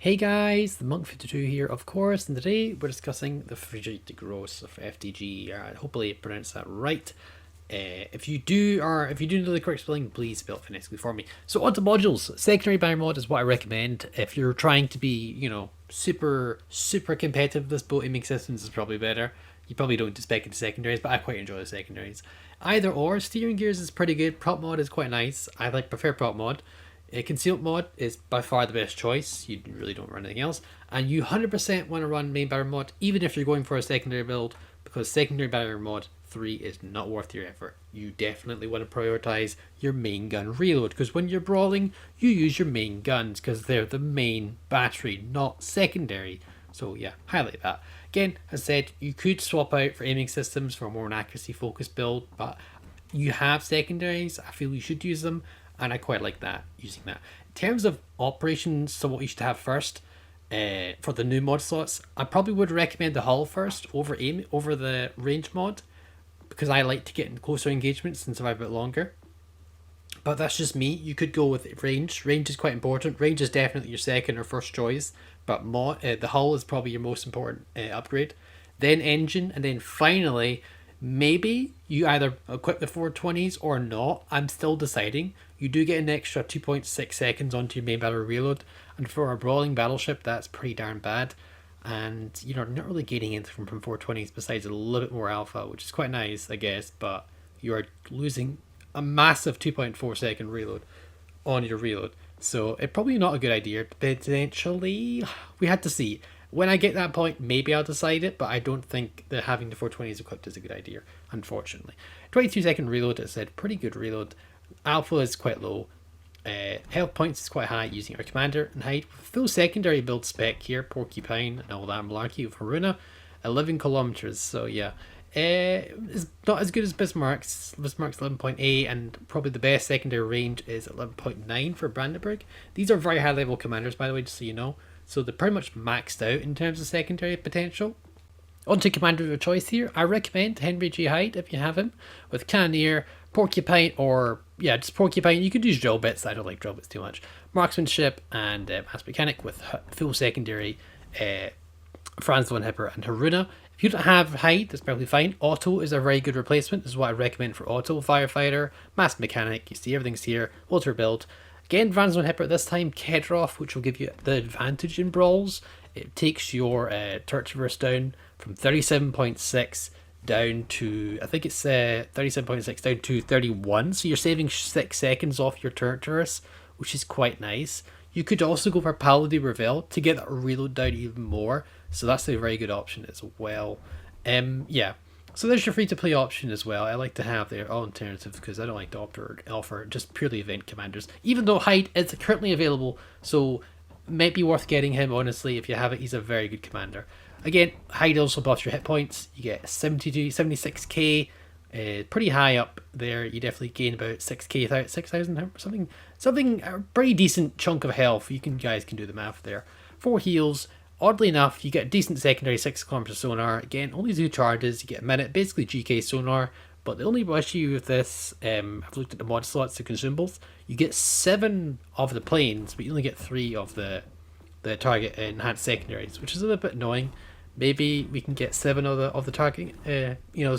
Hey guys, the Monk52 here, of course, and today we're discussing the Friedrich große of FDG. Hopefully I pronounced that right. If you do know the correct spelling, please spell it phonetically for me. So on to modules. Secondary banner mod is what I recommend if you're trying to be, super competitive. This boat aiming systems is probably better. You probably don't spec into secondaries, but I quite enjoy the secondaries. Either or, steering gears is pretty good. Prop mod is quite nice. Prefer prop mod. A concealed mod is by far the best choice. You really don't run anything else. And you 100% want to run main barrier mod, even if you're going for a secondary build, because secondary barrier mod 3 is not worth your effort. You definitely want to prioritize your main gun reload, because when you're brawling, you use your main guns, because they're the main battery, not secondary. So yeah, highlight that. Again, as I said, you could swap out for aiming systems for a more accuracy focused build, but you have secondaries. I feel you should use them, and I quite like that, using that. In terms of operations, so what you should have first for the new mod slots, I probably would recommend the hull first over the range mod, because I like to get in closer engagements and survive a bit longer. But that's just me. You could go with range. Range is quite important. Range is definitely your second or first choice, but the hull is probably your most important upgrade. Then engine, and then finally, maybe you either equip the 420s or not. I'm still deciding. You do get an extra 2.6 seconds onto your main battle reload, and for a brawling battleship, that's pretty darn bad. And you're not really gaining anything from 420s besides a little bit more alpha, which is quite nice, I guess, but you're losing a massive 2.4 second reload on your reload. So it's probably not a good idea. Potentially, we had to see. When I get that point, maybe I'll decide it, but I don't think that having the 420s equipped is a good idea, unfortunately. 22 second reload, as I said, pretty good reload. Alpha is quite low. Health points is quite high using our commander and hide. Full secondary build spec here, Porcupine and all that malarkey with Haruna. 11 kilometers, so yeah. It's not as good as Bismarck's. Bismarck's 11.8, and probably the best secondary range is 11.9 for Brandenburg. These are very high level commanders, by the way, just so you know. So they're pretty much maxed out in terms of secondary potential. On to commander of your choice here. I recommend Henry G. Hyde if you have him, with Cannoneer, Porcupine, or just Porcupine. You could use drill bits. I don't like drill bits too much. Marksmanship and Mass Mechanic with full secondary Franz von Hipper and Haruna. If you don't have Hyde, that's probably fine. Auto is a very good replacement. This is what I recommend for Auto. Firefighter, Mass Mechanic. You see everything's here. Ultra build. Again, Franz von Hipper this time. Kedrov, which will give you the advantage in brawls. It takes your turret traverse down from 37.6 down to, I think it's 37.6 down to 31. So you're saving 6 seconds off your turret traverse, which is quite nice. You could also go for Paolo de Revel to get that reload down even more. So that's a very good option as well. So there's your free-to-play option as well. I like to have their alternatives because I don't like to offer just purely event commanders. Even though Hyde is currently available, so might be worth getting him, honestly. If you have it, he's a very good commander. Again, Hyde also buffs your hit points. You get 76k, pretty high up there. You definitely gain about 6k, 6,000, something, a pretty decent chunk of health. You guys can do the math there. 4 heals. Oddly enough, you get a decent secondary 6 kilometer sonar. Again, only 2 charges. You get a minute, basically GK sonar. But the only issue with this, I've looked at the mod slots, the consumables. You get 7 of the planes, but you only get 3 of the target enhanced secondaries, which is a little bit annoying. Maybe we can get 7 of the target,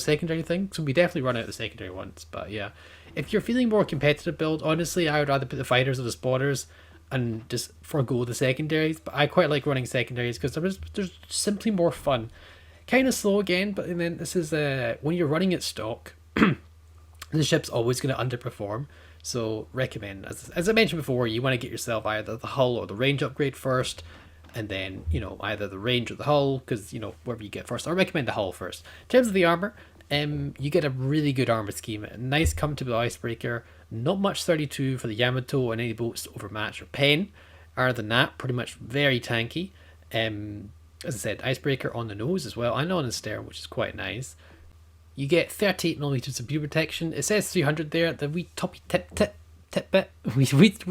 secondary thing. So we definitely run out the secondary ones. But yeah, if you're feeling more competitive build, honestly, I would rather put the fighters or the spotters and just forgo the secondaries. But I quite like running secondaries because there's simply more fun. Kind of slow again, but then this is when you're running at stock, the ship's always going to underperform. So recommend, as I mentioned before, you want to get yourself either the hull or the range upgrade first, and then either the range or the hull, because wherever you get first. I recommend the hull first. In terms of the armor, you get a really good armor scheme. A nice comfortable icebreaker. Not much 32 for the Yamato and any boats to overmatch or pen. Other than that, pretty much very tanky. As I said, icebreaker on the nose as well, and on the stern, which is quite nice. You get 38mm of view protection. It says 300 there. The wee toppy tip bit, we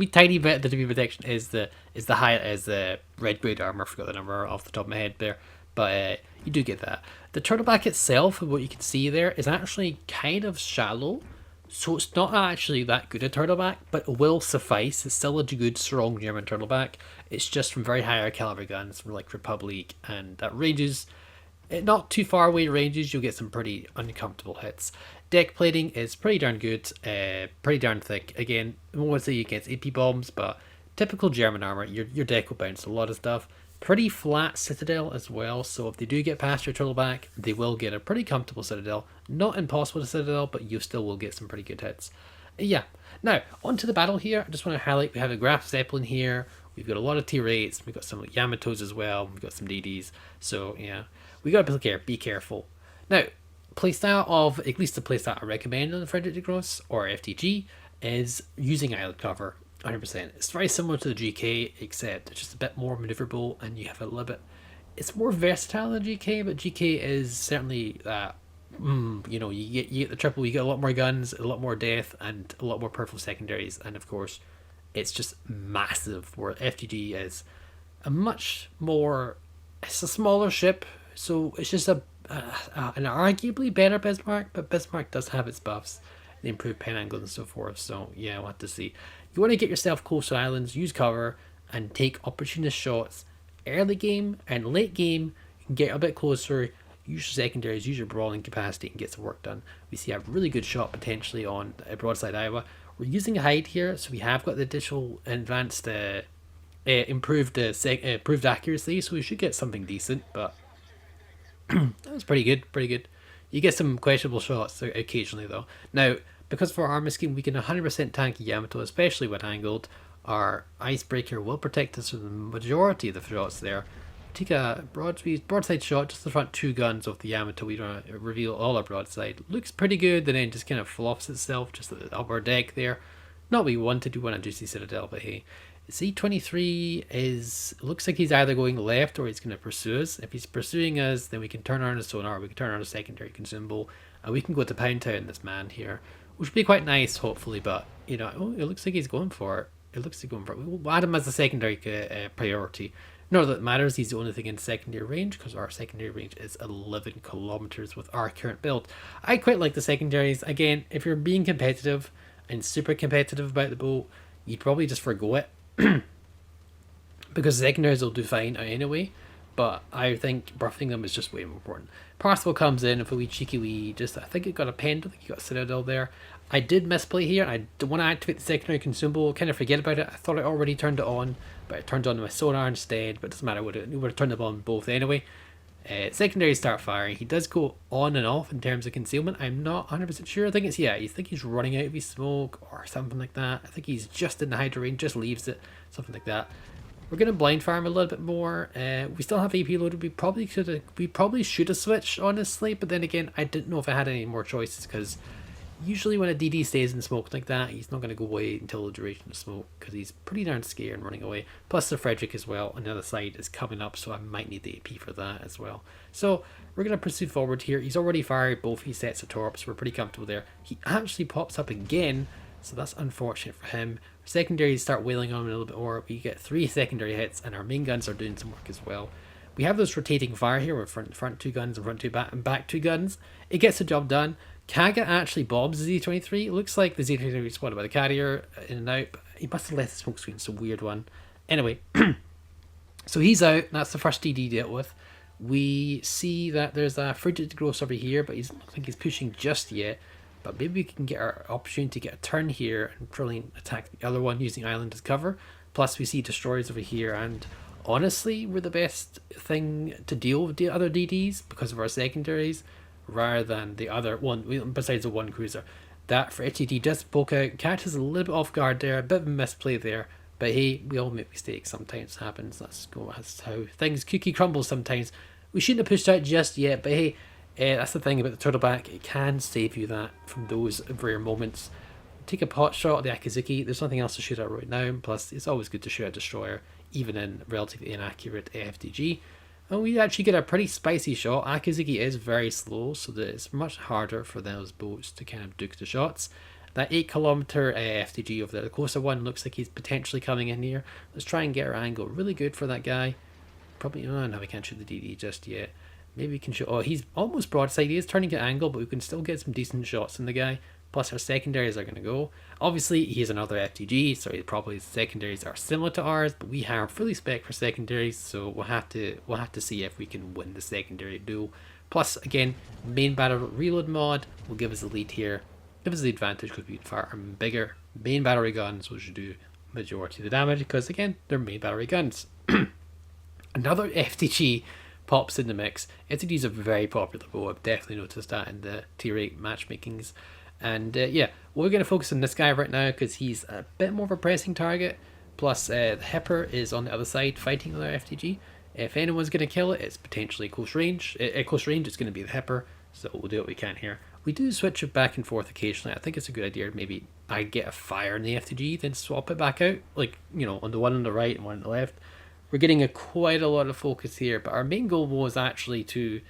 tiny bit of the view protection is the red grade armor. I forgot the number off the top of my head there, but you do get that. The turtleback itself, what you can see there, is actually kind of shallow. So it's not actually that good a turtleback, but it will suffice. It's still a good, strong German turtleback. It's just from very higher caliber guns from like Republic, and that ranges not too far away ranges, you'll get some pretty uncomfortable hits. Deck plating is pretty darn good, pretty darn thick. Again, I won't say you get AP bombs, but typical German armor, your deck will bounce a lot of stuff. Pretty flat citadel as well, so if they do get past your turtleback, they will get a pretty comfortable citadel. Not impossible to citadel, but you still will get some pretty good hits. Yeah. Now, onto the battle here. I just want to highlight we have a Graf Zeppelin here. We've got a lot of T-Rates. We've got some Yamatos as well. We've got some DDs. So, yeah. We got to be careful. Now, playstyle of, at least the playstyle I recommend on the Friedrich de Grosse or FDG is using island cover 100%. It's very similar to the GK, except it's just a bit more maneuverable and you have a little bit. It's more versatile than GK, but GK is certainly that. You get the triple, you get a lot more guns, a lot more death, and a lot more powerful secondaries, and of course, it's just massive. Where FDG is a much more, it's a smaller ship, so it's just an arguably better Bismarck, but Bismarck does have its buffs, the improved pen angle and so forth. So yeah, we'll have to see. You want to get yourself close to islands, use cover, and take opportunist shots. Early game and late game, you can get a bit closer. Use your secondaries, use your brawling capacity, and get some work done. We see a really good shot potentially on Broadside Iowa. We're using a hide here, so we have got the additional advanced, improved accuracy, so we should get something decent. But that was pretty good, pretty good. You get some questionable shots occasionally though. Now, because for our armor scheme, we can 100% tank Yamato, especially when angled. Our icebreaker will protect us from the majority of the shots there. Take a broadside shot, just the front two guns of the Yamato. We don't reveal all our broadside. Looks pretty good, and then just kind of flops itself just at the upper deck there. Not what we wanted. We want a juicy citadel, but hey. C23 looks like he's either going left or he's going to pursue us. If he's pursuing us, then we can turn around a sonar, we can turn around a secondary consumable, and we can go to Pound Town, this man here, which would be quite nice, hopefully. But it looks like he's going for it. It looks like he's going for it. We'll add him as a secondary priority. Not that it matters, he's the only thing in secondary range, because our secondary range is 11 kilometers with our current build. I quite like the secondaries. Again, if you're being competitive and super competitive about the boat, you'd probably just forgo it. Because secondaries will do fine anyway, but I think buffing them is just way more important. Parsifal comes in with a wee cheeky wee, I think it got a pen, I think he got a citadel there. I did misplay here. I don't want to activate the secondary consumable, kind of forget about it. I thought I already turned it on, but it turned on my sonar instead, but it doesn't matter, we would have turned them on both anyway. Secondary start firing. He does go on and off in terms of concealment. I'm not 100% sure. I think he's running out of his smoke or something like that. I think he's just in the hydro range, just leaves it, something like that. We're going to blind fire him a little bit more. We still have AP loaded. We probably should have switched, honestly, but then again, I didn't know if I had any more choices, because usually when a DD stays in smoke like that, he's not going to go away until the duration of smoke, because he's pretty darn scared and running away. Plus the Friedrich as well on the other side is coming up, so I might need the AP for that as well. So we're going to pursue forward here. He's already fired both his sets of torps. We're pretty comfortable there. He actually pops up again, so that's unfortunate for him. Secondaries start wailing on him a little bit more. We get 3 secondary hits, and our main guns are doing some work as well. We have this rotating fire here with front 2 guns and front 2 back 2 guns. It gets the job done. Kaga actually bobs the Z23. It looks like the Z23 is spotted by the carrier in and out, but he must have left the smoke screen. It's a weird one. Anyway, so he's out. That's the first DD dealt with. We see that there's a Friedrich de Grosse over here, but I don't think he's pushing just yet. But maybe we can get our opportunity to get a turn here and try attack the other one using island as cover. Plus we see destroyers over here, and honestly, we're the best thing to deal with the other DDs because of our secondaries, rather than the other one, besides the one cruiser. That for HED does poke out, catches a little bit off guard there, a bit of a misplay there. But hey, we all make mistakes, sometimes it happens. That's how things cookie crumble sometimes. We shouldn't have pushed out just yet, but hey, that's the thing about the turtleback. It can save you that from those rare moments. Take a pot shot at the Akizuki. There's nothing else to shoot at right now. Plus, it's always good to shoot a destroyer, even in relatively inaccurate FDG. And we actually get a pretty spicy shot. Akizuki is very slow, so that it's much harder for those boats to kind of duke the shots. That 8 kilometer FDG over there, the closer one, looks like he's potentially coming in here. Let's try and get our angle really good for that guy. Probably, no, we can't shoot the DD just yet. Maybe we can shoot, he's almost broadside. He is turning at angle, but we can still get some decent shots on the guy. plus our secondaries are going to go. Obviously, he's another FDG, so probably his secondaries are similar to ours, but we have fully spec for secondaries, so we'll have to see if we can win the secondary duel. Plus, again, main battle reload mod will give us the lead here, give us the advantage because we can fire our bigger main battery guns, which will do majority of the damage because again, they're main battery guns. Another FDG pops in the mix. FDG is a very popular bow. I've definitely noticed that in the tier 8 matchmakings. And yeah, we're going to focus on this guy right now because he's a bit more of a pressing target. Plus, the Hipper is on the other side fighting with our FDG. If anyone's going to kill it, it's potentially close range. At close range, it's going to be the Hipper. So we'll do what we can here. We do switch it back and forth occasionally. I think it's a good idea. Maybe I get a fire in the FDG, then swap it back out. Like, you know, on the one on the right and one on the left. We're getting quite a lot of focus here. But our main goal was actually to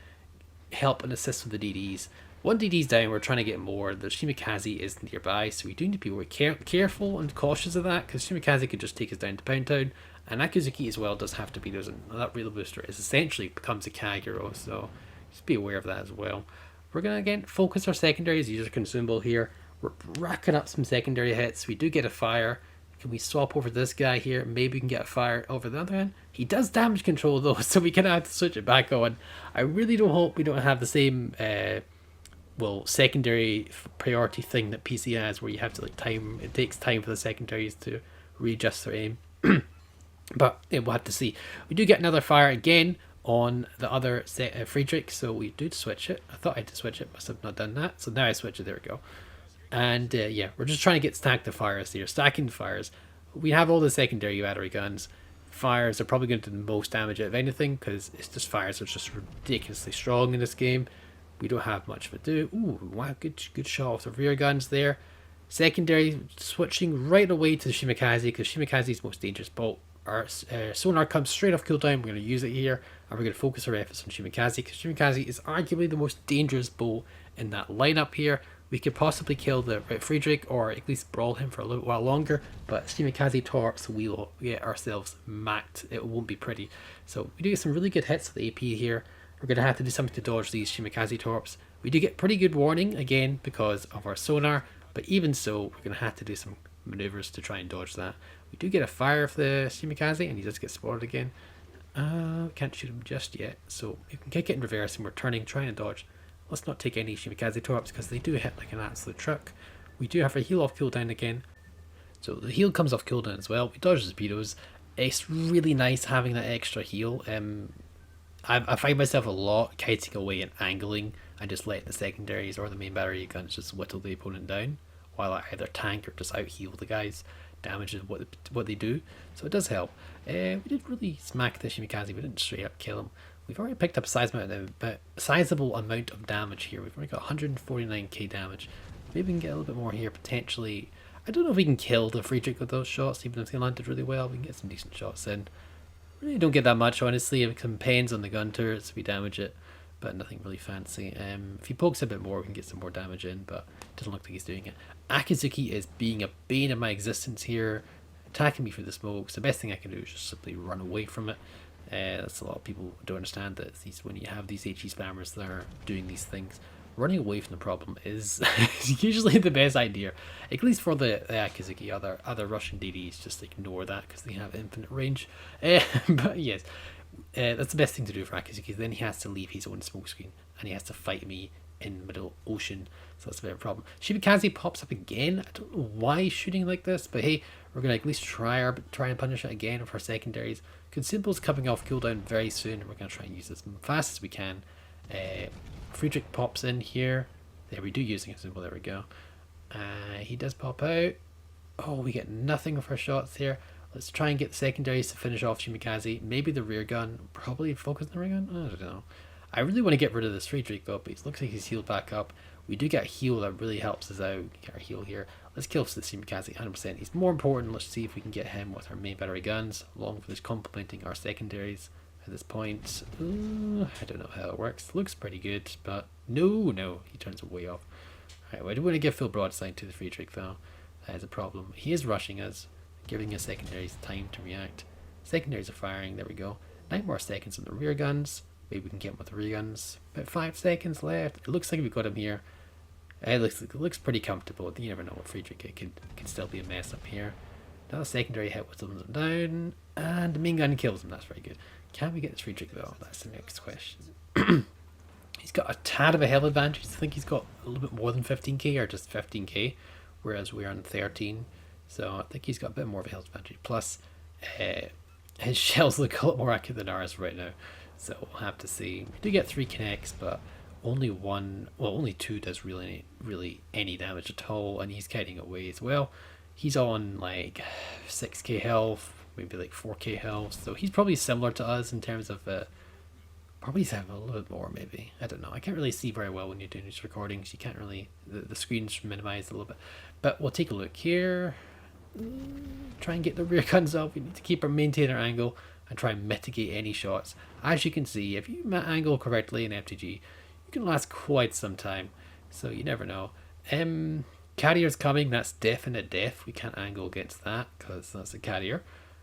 help and assist with the DDs. One DD's down, we're trying to get more. The Shimikaze is nearby, so we do need to be very careful and cautious of that, because Shimikaze could just take us down to Pound Town. And Akizuki as well does have to be, that reload booster is essentially becomes a Kagero, so just be aware of that as well. We're going to again focus our secondaries, use our consumable here. We're racking up some secondary hits. We do get a fire. Can we swap over this guy here? Maybe we can get a fire over the other end. He does damage control though, so we kind of have to switch it back on. I really don't hope we don't have the same secondary priority thing that PC has, where you have to it takes time for the secondaries to readjust their aim. But yeah, we'll have to see. We do get another fire again on the other Friedrich, so we do switch it. I thought I had to switch it, must have not done that. So now I switch it, there we go. And yeah, we're just trying to get stacked the fires here, stacking the fires. We have all the secondary battery guns. Fires are probably going to do the most damage out of anything, because it's just fires are just ridiculously strong in this game. We don't have much of a do. Ooh, wow, good shot off the rear guns there. Secondary switching right away to the Shimikaze, because Shimikaze's most dangerous bolt. Our sonar comes straight off cooldown. We're going to use it here, and we're going to focus our efforts on Shimikaze, because Shimikaze is arguably the most dangerous bow in that lineup here. We could possibly kill the Friedrich, or at least brawl him for a little while longer, but Shimikaze torps, we will get ourselves macked. It won't be pretty. So we do get some really good hits with the AP here. We're going to have to do something to dodge these Shimikaze torps. We do get pretty good warning, again, because of our sonar, but even so, we're going to have to do some maneuvers to try and dodge that. We do get a fire for the Shimikaze, and he does get spotted again. Can't shoot him just yet, so you can kick it in reverse, and we're turning, trying to dodge. Let's not take any Shimikaze torps, because they do hit like an absolute truck. We do have a heal off cooldown again, so the heal comes off cooldown as well. We dodge the speedos. It's really nice having that extra heal. I find myself a lot kiting away and angling and just letting the secondaries or the main battery guns just whittle the opponent down, while I either tank or just out heal the guys. Damage is what they do, so it does help. We did really smack the Shimikaze, we didn't straight up kill him. We've already picked up a sizable amount of damage here. We've already got 149k damage. Maybe we can get a little bit more here potentially. I don't know if we can kill the Friedrich with those shots, even if they landed really well. We can get some decent shots in. Really don't get that much, honestly. It depends on the gun turrets if we damage it, but nothing really fancy. If he pokes a bit more, we can get some more damage in, but it doesn't look like he's doing it. Akizuki is being a bane of my existence here, attacking me for the smokes. The best thing I can do is just simply run away from it. That's a lot of people don't understand that when you have these HE spammers that are doing these things, running away from the problem is usually the best idea. At least for the Akizuki, other Russian DDs just ignore that because they have infinite range. But yes, that's the best thing to do for Akizuki. Then he has to leave his own smoke screen and he has to fight me in the middle ocean, so that's a bit of a problem. Shimikaze pops up again. I don't know why he's shooting like this, but hey, we're gonna at least try and punish it again with our secondaries. Consumables coming off cooldown very soon, and we're gonna try and use this as fast as we can. Friedrich pops in here. There, we do use the consumable. There we go. He does pop out. Oh, we get nothing with our shots here. Let's try and get the secondaries to finish off Shimikaze. Maybe the rear gun. Probably focus on the rear gun. I don't know. I really want to get rid of this Friedrich though, but it looks like he's healed back up. We do get a heal that really helps us out. Get our heal here. Let's kill the Shimikaze 100%. He's more important. Let's see if we can get him with our main battery guns, along with this complementing our secondaries at this point. I don't know how it works. Looks pretty good, but no, he turns it way off. Alright, well, I do want to give full broadside to the Friedrich though. That is a problem. He is rushing us, giving us secondaries time to react. Secondaries are firing. There we go. 9 more seconds on the rear guns. Maybe we can get him with the rear guns. About 5 seconds left. It looks like we've got him here. It looks pretty comfortable. You never know what Friedrich can still be a mess up here. Now secondary hit with them down, and the main gun kills him. That's very good. Can we get this Friedrich though? That's the next question. He's got a tad of a health advantage. I think he's got a little bit more than 15k or just 15k, whereas we're on 13. So I think he's got a bit more of a health advantage. Plus, his shells look a lot more accurate than ours right now. So we'll have to see. We do get 3 connects, but only only 2 does really any damage at all, and he's kiting away as well. He's on like 6k health, maybe like 4k health, so he's probably similar to us in terms of probably have a little bit more maybe. I don't know. I can't really see very well when you're doing these recordings. You can't really, the screen's minimized a little bit. But we'll take a look here. Try and get the rear guns up. We need to keep our maintain our angle and try and mitigate any shots. As you can see, if you angle correctly in FDG, you can last quite some time. So you never know. Carrier's coming. That's definite death. We can't angle against that because that's a carrier.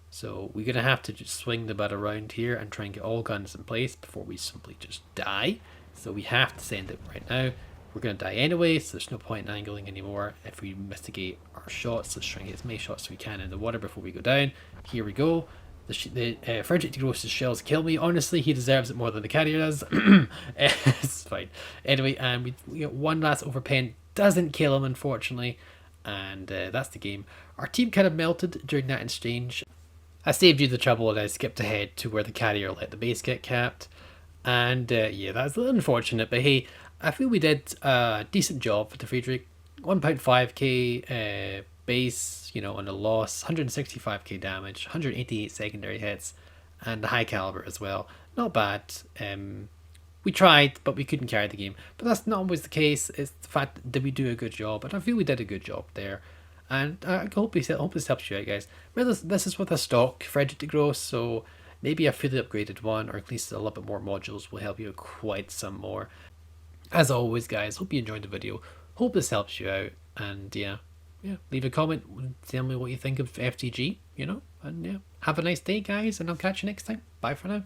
So we're going to have to just swing the butt around here and try and get all guns in place before we simply just die. So we have to send it right now. We're going to die anyway, so there's no point in angling anymore. If we mitigate our shots, let's try and get as many shots as we can in the water before we go down. Here we go. The Friedrich the Groß's shells kill me. Honestly, he deserves it more than the carrier does. It's fine. Anyway, and we get one last overpen. Doesn't kill him, unfortunately. And that's the game. Our team kind of melted during that exchange. I saved you the trouble and I skipped ahead to where the carrier let the base get capped. And yeah, that's a little unfortunate, but hey, I feel we did a decent job for the Friedrich. 1.5k base, you know, on a loss, 165k damage, 188 secondary hits, and the high caliber as well. Not bad. We tried, but we couldn't carry the game. But that's not always the case. It's the fact that we do a good job, and I feel we did a good job there. And I hope this helps you out, guys. Remember, this is with a stock Friedrich the Groß, so maybe a fully upgraded one, or at least a little bit more modules will help you quite some more. As always, guys, hope you enjoyed the video. Hope this helps you out, and yeah, leave a comment, tell me what you think of FDG, you know, and yeah, have a nice day, guys, and I'll catch you next time. Bye for now.